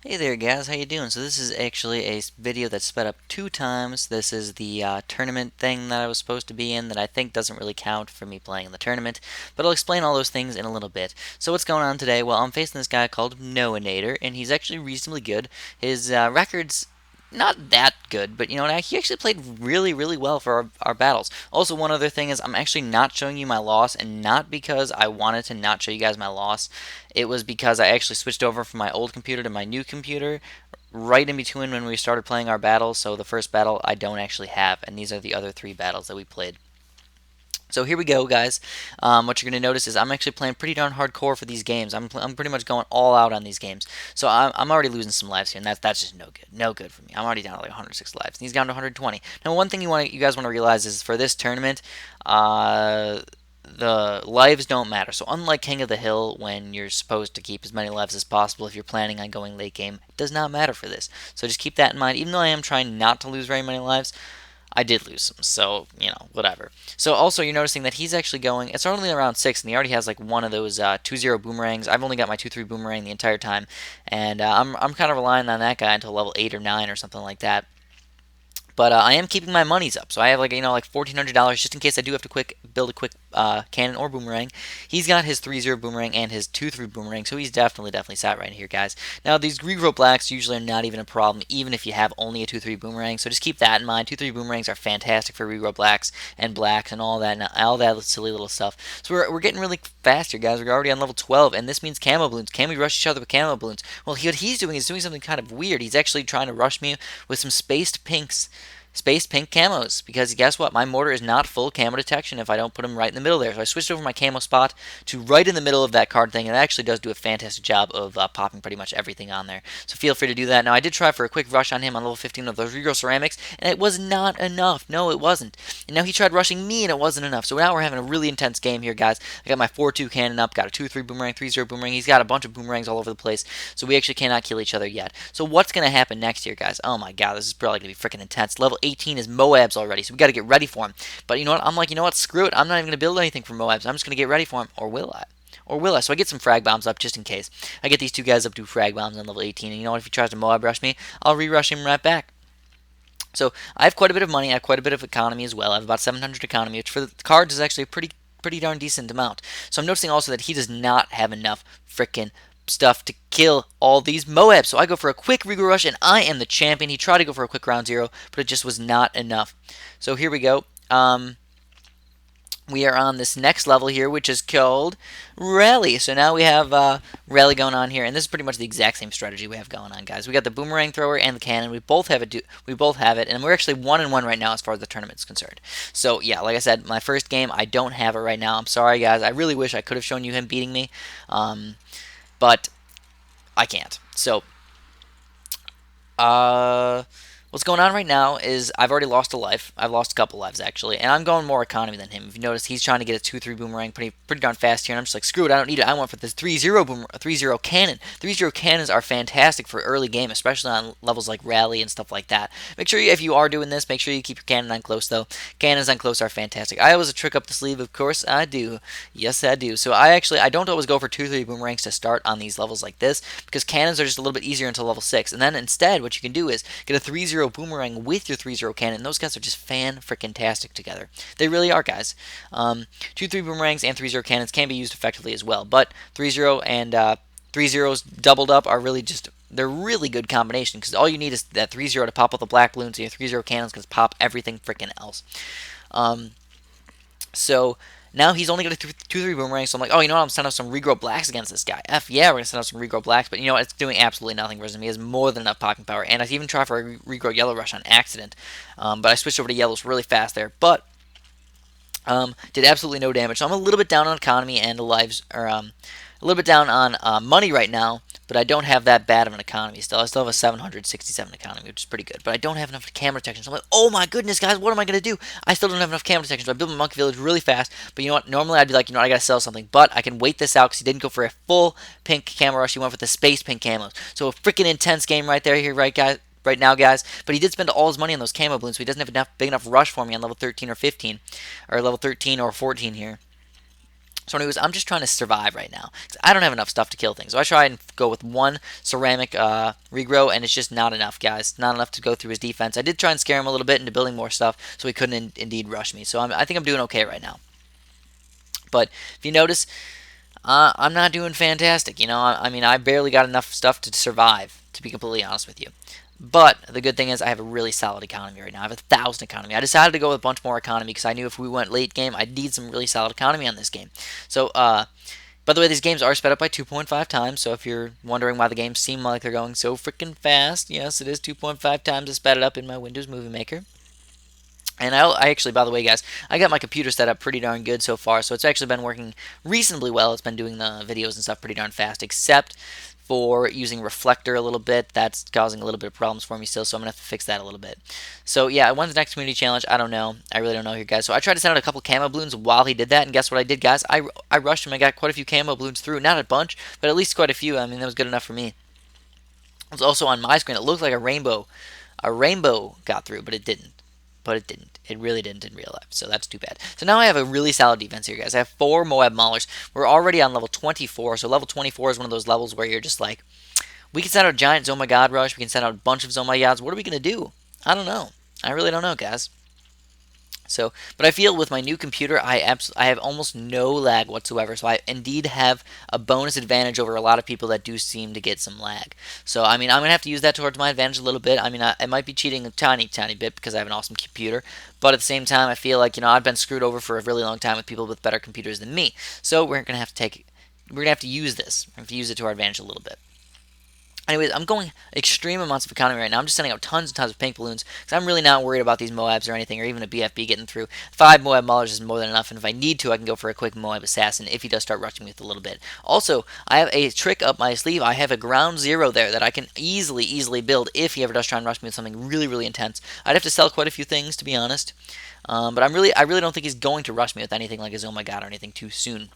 Hey there guys, how you doing? So this is actually a video that's sped up 2 times. This is the tournament thing that I was supposed to be in that I think doesn't really count for me playing in the tournament, but I'll explain all those things in a little bit. So what's going on today? Well, I'm facing this guy called Noinator, and he's actually reasonably good. His record's not that good, but you know what? He actually played really, really well for our battles. Also, one other thing is I'm actually not showing you my loss, and not because I wanted to not show you guys my loss. It was because I actually switched over from my old computer to my new computer right in between when we started playing our battles. So the first battle I don't actually have, and these are the other 3 battles that we played. So here we go, guys. What you're going to notice is I'm actually playing pretty darn hardcore for these games. I'm pretty much going all out on these games. So I'm already losing some lives here, and that's just no good. No good for me. I'm already down to like 106 lives, and he's down to 120. Now, one thing you guys want to realize is for this tournament, the lives don't matter. So unlike King of the Hill, when you're supposed to keep as many lives as possible if you're planning on going late game, it does not matter for this. So just keep that in mind. Even though I am trying not to lose very many lives, I did lose some, so, whatever. So also, you're noticing that he's actually going, it's only around 6, and he already has, like, one of those 2-0 boomerangs. I've only got my 2-3 boomerang the entire time, and I'm kind of relying on that guy until level 8 or 9 or something like that. But I am keeping my monies up, so I have like $1,400 just in case I do have to build a quick cannon or boomerang. He's got his 3-0 boomerang and his 2-3 boomerang, so he's definitely sat right here, guys. Now these regrow blacks usually are not even a problem, even if you have only a 2-3 boomerang. So just keep that in mind. 2-3 boomerangs are fantastic for regrow blacks and all that silly little stuff. So we're getting really fast here, guys. We're already on level 12, and this means camo balloons. Can we rush each other with camo balloons? Well, what he's doing is doing something kind of weird. He's actually trying to rush me with some spaced pink camos, because guess what? My mortar is not full camo detection if I don't put them right in the middle there. So I switched over my camo spot to right in the middle of that card thing, and it actually does do a fantastic job of popping pretty much everything on there. So feel free to do that. Now I did try for a quick rush on him on level 15 of those regrow ceramics, and it was not enough. No, it wasn't. And now he tried rushing me, and it wasn't enough. So now we're having a really intense game here, guys. I got my 4-2 cannon up, got a 2-3 boomerang, 3-0 boomerang. He's got a bunch of boomerangs all over the place, so we actually cannot kill each other yet. So what's going to happen next here, guys? Oh my god, this is probably going to be freaking intense. Level 18 is Moabs already, so we got to get ready for him. But you know what? I'm like, you know what? Screw it. I'm not even going to build anything for Moabs. I'm just going to get ready for him. Or will I? Or will I? So I get some frag bombs up just in case. I get these 2 guys up to frag bombs on level 18, and you know what? If he tries to Moab rush me, I'll re-rush him right back. So I have quite a bit of money. I have quite a bit of economy as well. I have about 700 economy, which for the cards is actually a pretty darn decent amount. So I'm noticing also that he does not have enough frickin' stuff to kill all these Moabs. So I go for a quick regrow rush, and I am the champion. He tried to go for a quick round 0, but it just was not enough. So here we go. We are on this next level here, which is called Rally. So now we have Rally going on here, and this is pretty much the exact same strategy we have going on, guys. We got the boomerang thrower and the cannon. We both have it. We both have it, and we're actually 1-1 right now as far as the tournament's concerned. So yeah, like I said, my first game, I don't have it right now. I'm sorry, guys. I really wish I could have shown you him beating me, but I can't. So uh, what's going on right now is I've already lost a life. I've lost a couple lives actually, and I'm going more economy than him. If you notice, he's trying to get a 2-3 boomerang pretty darn fast here, and I'm just like, screw it, I don't need it. I want for this 3-0 3-0 cannon. 3-0 cannons are fantastic for early game, especially on levels like Rally and stuff like that. Make sure if you are doing this, make sure you keep your cannon on close though. Cannons on close are fantastic. I always trick up the sleeve, of course I do. Yes, I do. So I don't always go for 2-3 boomerangs to start on these levels like this, because cannons are just a little bit easier until level 6, and then instead what you can do is get a 3-0 boomerang with your 3-0 cannon. Those guys are just fan-freaking-tastic together. They really are, guys. 2-3 boomerangs and 3-0 cannons can be used effectively as well, but 3-0 and 3-0s doubled up are really just, they're really good combination, because all you need is that 3-0 to pop up the black balloons, and your 3-0 cannons can pop everything freaking else. So now he's only got a 2-3 boomerang, so I'm like, oh, you know what, I'm sending out some regrow blacks against this guy. F yeah, we're going to send out some regrow blacks, but you know what, it's doing absolutely nothing for him. He has more than enough popping power, and I even tried for a regrow yellow rush on accident, but I switched over to yellows really fast there, but did absolutely no damage. So I'm a little bit down on economy and lives, or a little bit down on money right now, but I don't have that bad of an economy still. I still have a 767 economy, which is pretty good, but I don't have enough camera detection. So I'm like, oh my goodness, guys, what am I going to do? I still don't have enough camera detection, so I built my monkey village really fast, but you know what? Normally I'd be like, you know what, I got to sell something, but I can wait this out because he didn't go for a full pink camera rush. He went for the space pink camos. So a freaking intense game right there, right, guys? Right now, guys, but he did spend all his money on those camo balloons, so he doesn't have big enough rush for me on level 13 or 15, or level 13 or 14 here. So anyways, I'm just trying to survive right now. 'Cause I don't have enough stuff to kill things. So I try and go with one ceramic regrow, and it's just not enough, guys. Not enough to go through his defense. I did try and scare him a little bit into building more stuff, so he couldn't indeed rush me. So I think I'm doing okay right now. But if you notice, I'm not doing fantastic. I mean, I barely got enough stuff to survive, to be completely honest with you. But the good thing is I have a really solid economy right now. I have 1,000 economy. I decided to go with a bunch more economy because I knew if we went late game, I'd need some really solid economy on this game. So, by the way, these games are sped up by 2.5 times. So if you're wondering why the games seem like they're going so freaking fast, yes, it is 2.5 times to sped it up in my Windows Movie Maker. And I actually, by the way, guys, I got my computer set up pretty darn good so far, so it's actually been working reasonably well. It's been doing the videos and stuff pretty darn fast, except for using Reflector a little bit. That's causing a little bit of problems for me still, so I'm going to have to fix that a little bit. So, yeah, when's the next community challenge? I don't know. I really don't know here, guys. So I tried to send out a couple camo balloons while he did that, and guess what I did, guys? I rushed him. I got quite a few camo balloons through. Not a bunch, but at least quite a few. I mean, that was good enough for me. It was also on my screen. It looked like a rainbow. A rainbow got through, but it didn't. But it didn't. It really didn't in real life, so that's too bad. So now I have a really solid defense here, guys. I have 4 Moab Maulers. We're already on level 24, so level 24 is one of those levels where you're just like, we can send out a giant Oh My God rush, we can send out a bunch of Oh My Gods. What are we going to do? I don't know. I really don't know, guys. So, but I feel with my new computer, I have almost no lag whatsoever. So I indeed have a bonus advantage over a lot of people that do seem to get some lag. So I mean, I'm gonna have to use that towards my advantage a little bit. I mean, I might be cheating a tiny bit because I have an awesome computer, but at the same time, I feel like I've been screwed over for a really long time with people with better computers than me. So we're gonna have to use this. We're gonna have to use it to our advantage a little bit. Anyways, I'm going extreme amounts of economy right now. I'm just sending out tons and tons of pink balloons because I'm really not worried about these Moabs or anything, or even a BFB getting through. 5 Moab Maulers is more than enough, and if I need to, I can go for a quick Moab Assassin if he does start rushing me with a little bit. Also, I have a trick up my sleeve. I have a ground zero there that I can easily build if he ever does try and rush me with something really intense. I'd have to sell quite a few things, to be honest. But I really don't think he's going to rush me with anything like his Oh My God or anything too soon.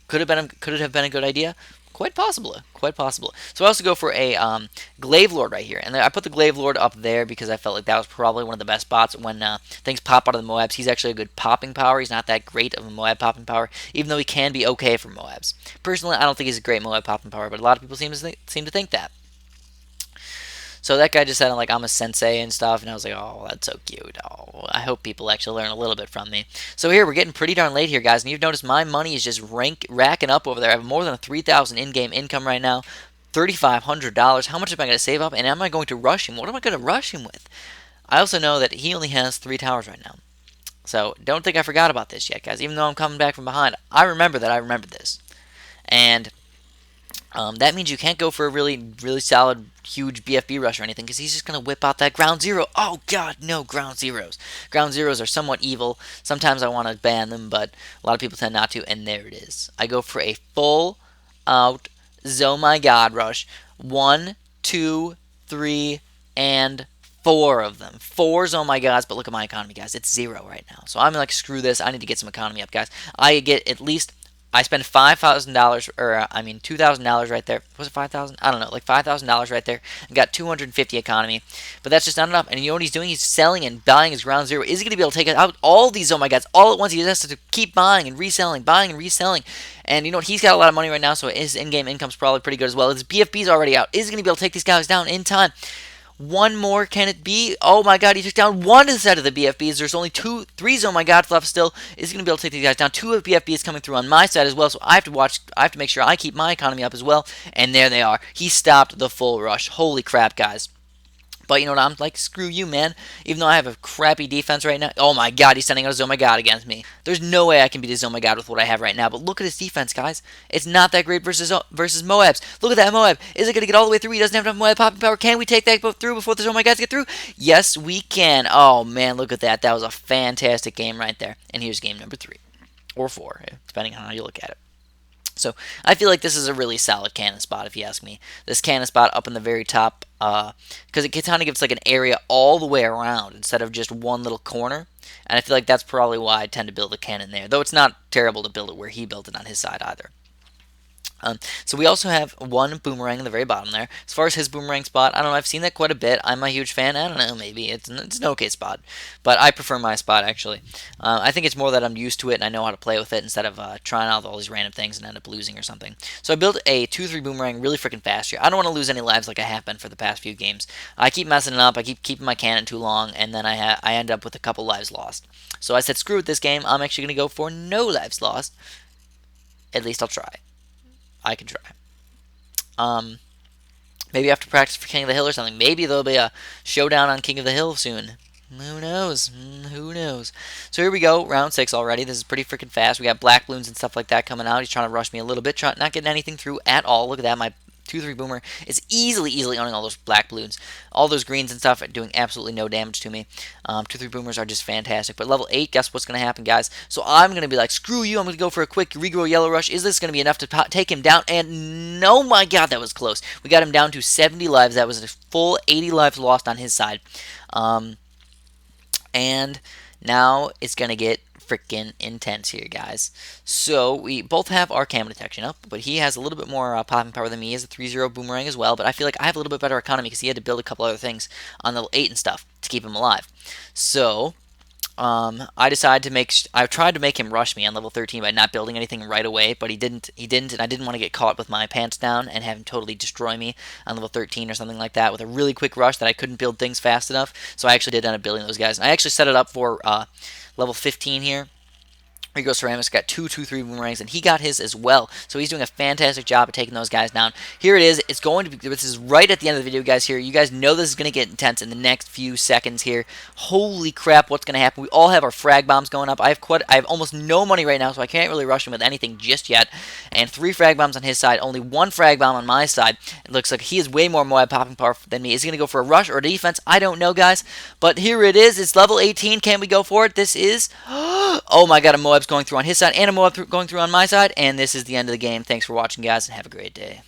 Could it have been a good idea? Quite possible. So I also go for a Glaive Lord right here. And I put the Glaive Lord up there because I felt like that was probably one of the best spots when things pop out of the Moabs. He's actually a good popping power. He's not that great of a Moab popping power, even though he can be okay for Moabs. Personally, I don't think he's a great Moab popping power, but a lot of people seem to think that. So that guy just said, like, I'm a sensei and stuff, and I was like, oh, that's so cute. Oh, I hope people actually learn a little bit from me. So here, we're getting pretty darn late here, guys, and you've noticed my money is just racking up over there. I have more than 3,000 in-game income right now, $3,500. How much am I going to save up, and am I going to rush him? What am I going to rush him with? I also know that he only has 3 towers right now. So don't think I forgot about this yet, guys. Even though I'm coming back from behind, I remember that I remembered this. And that means you can't go for a really solid, huge BFB rush or anything because he's just going to whip out that ground zero. Oh, God, no ground zeros. Ground zeros are somewhat evil. Sometimes I want to ban them, but a lot of people tend not to, and there it is. I go for a full-out Oh My God rush. 1, 2, 3, and 4 of them. 4 Oh My Gods, but look at my economy, guys. It's 0 right now. So I'm like, screw this. I need to get some economy up, guys. I get at least... I spent $5,000, or I mean $2,000 right there. Was it 5,000? I don't know, like $5,000 right there. And got 250 economy, but that's just not enough. And you know what he's doing? He's selling and buying his ground zero. Is he going to be able to take out all these Oh My Gods all at once? He has to keep buying and reselling. And you know what? He's got a lot of money right now, so his in-game income's probably pretty good as well. His BFB's already out. Is he going to be able to take these guys down in time? One more, can it be? Oh my God, he took down one instead of the BFBs. There's only 3 Oh My God left still. Is he going to be able to take these guys down? 2 of the BFBs coming through on my side as well, so I have to make sure I keep my economy up as well. And there they are. He stopped the full rush. Holy crap, guys. But you know what, I'm like, screw you, man. Even though I have a crappy defense right now. Oh my God, he's sending out a Oh My God against me. There's no way I can beat his Oh My God with what I have right now. But look at his defense, guys. It's not that great versus Moabs. Look at that Moab. Is it going to get all the way through? He doesn't have enough Moab popping power. Can we take that through before the Oh My Gods get through? Yes, we can. Oh man, look at that. That was a fantastic game right there. And here's game number 3. Or 4, depending on how you look at it. So I feel like this is a really solid cannon spot, if you ask me. This cannon spot up in the very top, because it kind of gives like an area all the way around instead of just one little corner. And I feel like that's probably why I tend to build a cannon there. Though it's not terrible to build it where he built it on his side either. So we also have one boomerang in the very bottom there. As far as his boomerang spot, I don't know. I've seen that quite a bit. I'm a huge fan. I don't know. Maybe it's an okay spot, but I prefer my spot actually. I think it's more that I'm used to it and I know how to play with it instead of trying out all these random things and end up losing or something. So I built a 2-3 boomerang really freaking fast here. I don't want to lose any lives like I have been for the past few games. I keep messing it up. I keep keeping my cannon too long, and then I end up with a couple lives lost. So I said, screw it this game. I'm actually going to go for no lives lost. At least I'll try. I can try. Um, Maybe after practice for King of the Hill or something. Maybe there'll be a showdown on King of the Hill soon. Who knows? Who knows? So here we go, round 6 already. This is pretty freaking fast. We got black balloons and stuff like that coming out. He's trying to rush me a little bit, not getting anything through at all. Look at that, my 2-3 boomer is easily owning all those black balloons. All those greens and stuff are doing absolutely no damage to me. 2-3 boomers are just fantastic. But level 8, guess what's going to happen, guys? So I'm going to be like, screw you, I'm going to go for a quick regrow yellow rush. Is this going to be enough to take him down? And no, my god, that was close. We got him down to 70 lives. That was a full 80 lives lost on his side. And now it's going to get freaking intense here, guys. So we both have our camo detection up, but he has a little bit more popping power than me. He has a 3-0 boomerang as well, but I feel like I have a little bit better economy because he had to build a couple other things on level 8 and stuff to keep him alive. So I decided to I tried to make him rush me on level 13 by not building anything right away, but he didn't, and I didn't want to get caught with my pants down and have him totally destroy me on level 13 or something like that with a really quick rush that I couldn't build things fast enough. So I actually did end up building those guys. And I actually set it up for level 15 here. Rico Ceramics got 2-2-3 boomerangs, and he got his as well. So he's doing a fantastic job of taking those guys down. Here it is. It's going to be. This is right at the end of the video, guys. Here, you guys know this is going to get intense in the next few seconds. Here, holy crap, what's going to happen? We all have our frag bombs going up. I have almost no money right now, so I can't really rush him with anything just yet. And 3 frag bombs on his side, only 1 frag bomb on my side. It looks like he has way more Moab popping power than me. Is he going to go for a rush or a defense? I don't know, guys. But here it is. It's level 18. Can we go for it? This is. Oh my god, a Moab's going through on his side and a Moab going through on my side, and this is the end of the game. Thanks for watching, guys, and have a great day.